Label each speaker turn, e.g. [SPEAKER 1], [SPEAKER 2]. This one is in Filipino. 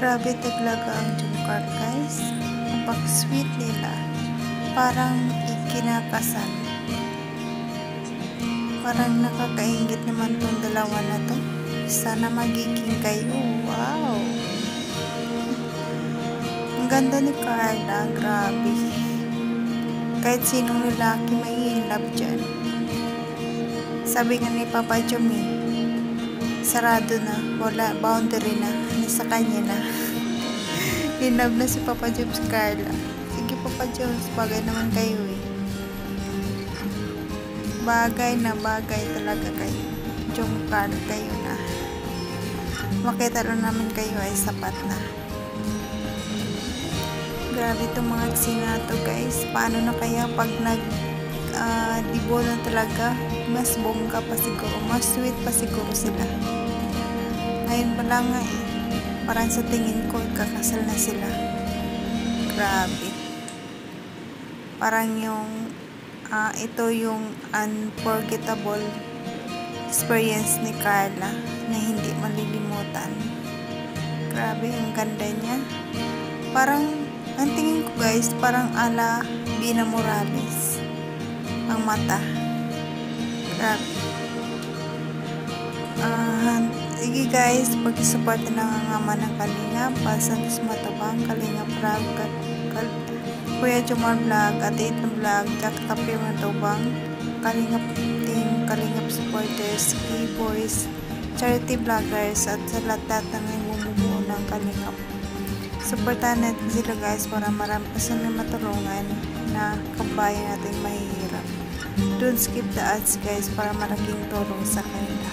[SPEAKER 1] Grabe talaga ang Jungkook guys. Napaka-sweet nila. Parang ikinakasal. Parang nakakaingit naman tong dalawa na to. Sana magiging kayo. Wow! Ang ganda ni Carla. Grabe. Kahit sinong lalaki may in love dyan. Sabi nga ni Papa Jommy, sarado na. Wala. Boundary na. Nasa kanya na. In love na si Papa Joms Carla. Sige Papa Joms, bagay naman kayo eh. Bagay na bagay talaga kayo. Jungkook kayo na. Makita lang namin kayo ay sapat na. Grabe itong mga eksena to guys. Paano na kaya pag dibo na talaga, mas bongga pa siguro, mas sweet pa siguro sila. Ngayon pa lang nga eh. Parang sa tingin ko, kakasal na sila. Grabe. Parang yung, ito yung unforgettable experience ni Carla na hindi malilimutan. Grabe, ang ganda niya. Parang, ang tingin ko guys, parang ala Bina Morales. Ang mata. Grabe. Sige guys, pag-support na nga naman ng Kalingap, Santos Matubang, Kalingap Vlog, Kuya Jomar Vlog, Ate Itna Vlog, Jack Tapir Matubang, Kalingap Team, Kalingap Supporters, K-Boys, Charity Vloggers, at sa lahat na may bumubuo ng Kalingap. Supportahan natin sila guys para marami pa sila matulungan na kabayan natin mahihirap. Don't skip the ads guys para malaking tulong sa kanila.